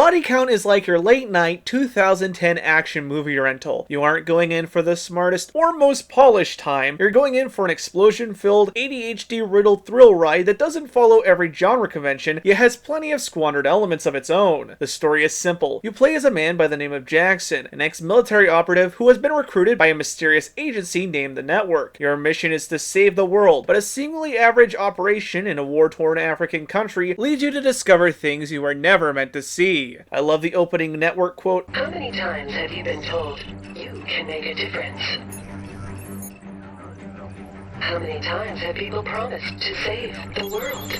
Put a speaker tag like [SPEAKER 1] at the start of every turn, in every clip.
[SPEAKER 1] Bodycount is like your late night 2010 action movie rental. You aren't going in for the smartest or most polished time, you're going in for an explosion-filled, ADHD-riddled thrill ride that doesn't follow every genre convention, yet has plenty of squandered elements of its own. The story is simple. You play as a man by the name of Jackson, an ex-military operative who has been recruited by a mysterious agency named the Network. Your mission is to save the world, but a seemingly average operation in a war-torn African country leads you to discover things you were never meant to see. I love the opening Network quote,
[SPEAKER 2] "How many times have you been told you can make a difference? How many times have people promised to save the world?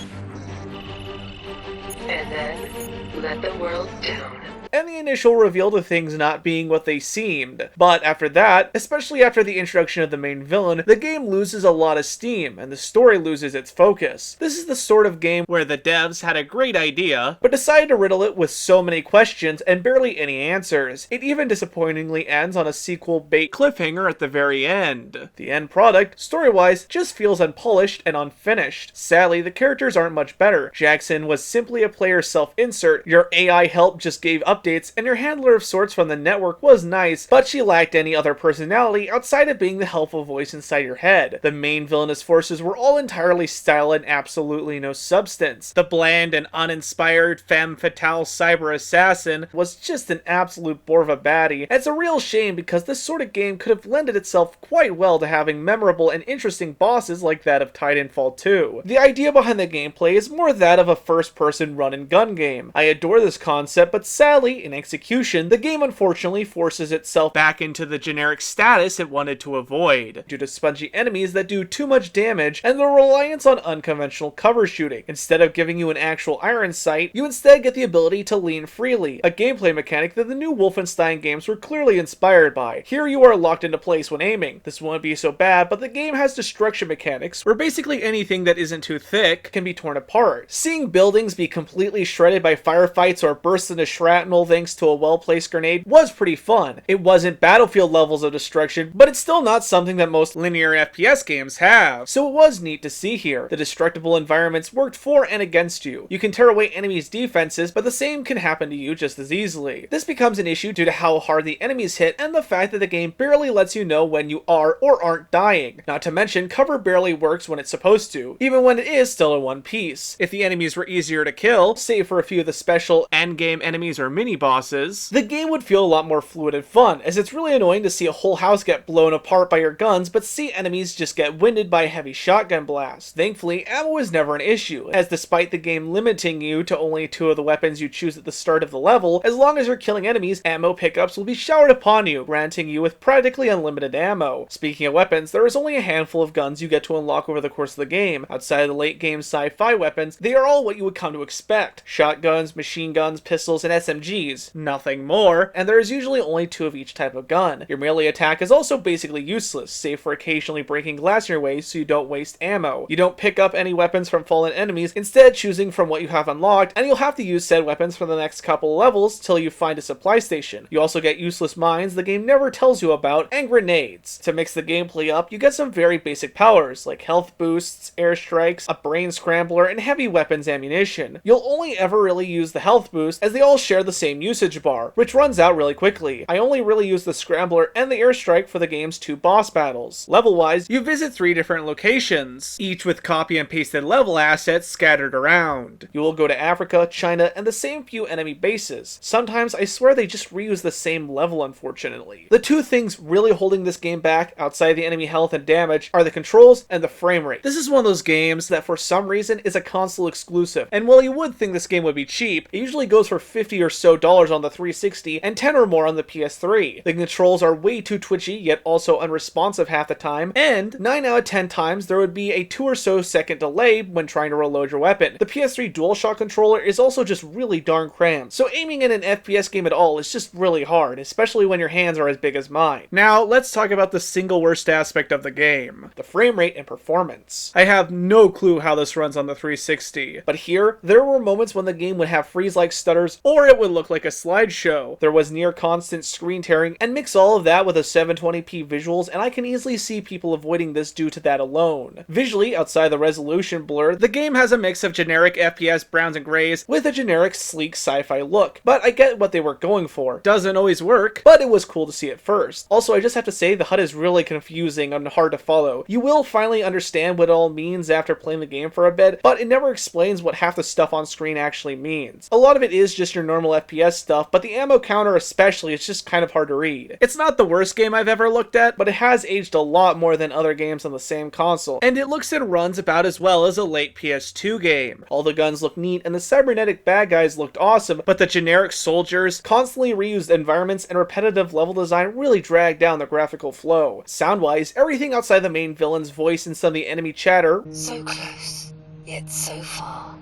[SPEAKER 2] And then let the world down?"
[SPEAKER 1] and the initial reveal to things not being what they seemed. But after that, especially after the introduction of the main villain, the game loses a lot of steam, and the story loses its focus. This is the sort of game where the devs had a great idea, but decided to riddle it with so many questions and barely any answers. It even disappointingly ends on a sequel bait cliffhanger at the very end. The end product, story-wise, just feels unpolished and unfinished. Sadly, the characters aren't much better. Jackson was simply a player self-insert, your AI help just gave updates, and your handler of sorts from the Network was nice, but she lacked any other personality outside of being the helpful voice inside your head. The main villainous forces were all entirely style and absolutely no substance. The bland and uninspired femme fatale cyber assassin was just an absolute bore of a baddie, and it's a real shame because this sort of game could have lended itself quite well to having memorable and interesting bosses like that of Titanfall 2. The idea behind the gameplay is more that of a first-person run-and-gun game. I adore this concept, but sadly, in execution, the game unfortunately forces itself back into the generic status it wanted to avoid, due to spongy enemies that do too much damage and the reliance on unconventional cover shooting. Instead of giving you an actual iron sight, you instead get the ability to lean freely, a gameplay mechanic that the new Wolfenstein games were clearly inspired by. Here you are locked into place when aiming. This won't be so bad, but the game has destruction mechanics where basically anything that isn't too thick can be torn apart. Seeing buildings be completely shredded by firefights or burst into shrapnel thanks to a well-placed grenade was pretty fun. It wasn't Battlefield levels of destruction, but it's still not something that most linear FPS games have, so it was neat to see here. The destructible environments worked for and against you. You can tear away enemies' defenses, but the same can happen to you just as easily. This becomes an issue due to how hard the enemies hit and the fact that the game barely lets you know when you are or aren't dying. Not to mention, cover barely works when it's supposed to, even when it is still in one piece. If the enemies were easier to kill, save for a few of the special endgame enemies or mini-bosses, the game would feel a lot more fluid and fun, as it's really annoying to see a whole house get blown apart by your guns, but see enemies just get winded by a heavy shotgun blast. Thankfully, ammo is never an issue, as despite the game limiting you to only 2 of the weapons you choose at the start of the level, as long as you're killing enemies, ammo pickups will be showered upon you, granting you with practically unlimited ammo. Speaking of weapons, there is only a handful of guns you get to unlock over the course of the game. Outside of the late game sci-fi weapons, they are all what you would come to expect. Shotguns, machine guns, pistols, and SMGs. Nothing more, and there is usually only 2 of each type of gun. Your melee attack is also basically useless, save for occasionally breaking glass in your way so you don't waste ammo. You don't pick up any weapons from fallen enemies, instead choosing from what you have unlocked, and you'll have to use said weapons for the next couple of levels till you find a supply station. You also get useless mines the game never tells you about, and grenades. To mix the gameplay up, you get some very basic powers, like health boosts, airstrikes, a brain scrambler, and heavy weapons ammunition. You'll only ever really use the health boost, as they all share the same usage bar, which runs out really quickly. I only really use the scrambler and the airstrike for the game's 2 boss battles. Level-wise, you visit 3 different locations, each with copy and pasted level assets scattered around. You will go to Africa, China, and the same few enemy bases. Sometimes I swear they just reuse the same level, unfortunately. The 2 things really holding this game back, outside the enemy health and damage, are the controls and the frame rate. This is one of those games that for some reason is a console exclusive, and while you would think this game would be cheap, it usually goes for $50 or so on the 360 and 10 or more on the PS3. The controls are way too twitchy, yet also unresponsive half the time, and 9 out of 10 times there would be a 2 or so second delay when trying to reload your weapon. The PS3 DualShock controller is also just really darn cramped, so aiming in an FPS game at all is just really hard, especially when your hands are as big as mine. Now, let's talk about the single worst aspect of the game, the frame rate and performance. I have no clue how this runs on the 360, but here, there were moments when the game would have freeze-like stutters, or it would look look like a slideshow. There was near constant screen tearing, and mix all of that with a 720p visuals, and I can easily see people avoiding this due to that alone. Visually, outside the resolution blur, the game has a mix of generic FPS browns and grays with a generic sleek sci-fi look, but I get what they were going for. Doesn't always work, but it was cool to see it first. Also, I just have to say the HUD is really confusing and hard to follow. You will finally understand what it all means after playing the game for a bit, but it never explains what half the stuff on screen actually means. A lot of it is just your normal FPS stuff, but the ammo counter especially is just kind of hard to read. It's not the worst game I've ever looked at, but it has aged a lot more than other games on the same console, and it looks and runs about as well as a late PS2 game. All the guns look neat, and the cybernetic bad guys looked awesome, but the generic soldiers, constantly reused environments, and repetitive level design really dragged down the graphical flow. Sound-wise, everything outside the main villain's voice and some of the enemy chatter,
[SPEAKER 2] So close, yet so far.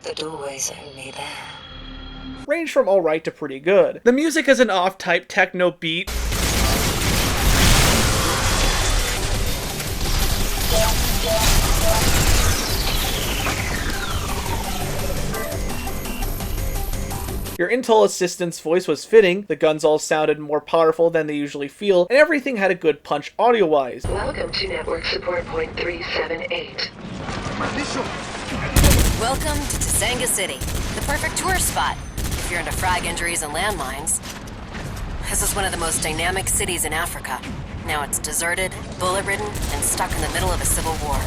[SPEAKER 2] The doorway's only there.
[SPEAKER 1] range from alright to pretty good. The music is an off-type techno beat, your intel assistant's voice was fitting, the guns all sounded more powerful than they usually feel, and everything had a good punch audio-wise.
[SPEAKER 2] Welcome to Network Support Point 378.
[SPEAKER 3] Welcome to Tsanga City, the perfect tourist spot if you're into frag injuries and landmines. This is one of the most dynamic cities in Africa. Now it's deserted, bullet-ridden, and stuck in the middle of a civil war.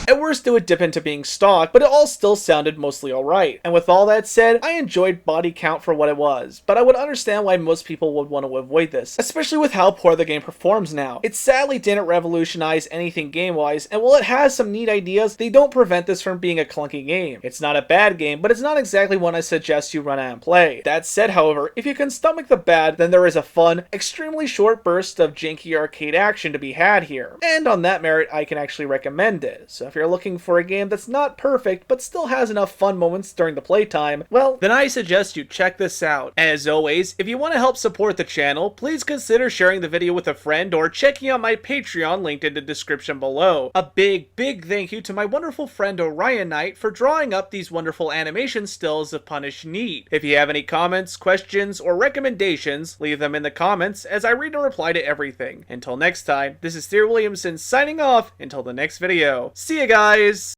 [SPEAKER 1] At worst, it would dip into being stock, but it all still sounded mostly alright. And with all that said, I enjoyed Bodycount for what it was, but I would understand why most people would want to avoid this, especially with how poor the game performs now. It sadly didn't revolutionize anything game-wise, and while it has some neat ideas, they don't prevent this from being a clunky game. It's not a bad game, but it's not exactly one I suggest you run out and play. That said, however, if you can stomach the bad, then there is a fun, extremely short burst of janky arcade action to be had here. And on that merit, I can actually recommend it. So if you're looking for a game that's not perfect, but still has enough fun moments during the playtime, well, then I suggest you check this out. As always, if you want to help support the channel, please consider sharing the video with a friend or checking out my Patreon linked in the description below. A big thank you to my wonderful friend Orion Knight for drawing up these wonderful animation stills of Punish Neat. If you have any comments, questions, or recommendations, leave them in the comments as I read and reply to everything. Until next time, this is Thierry Williamson signing off until the next video. See ya guys!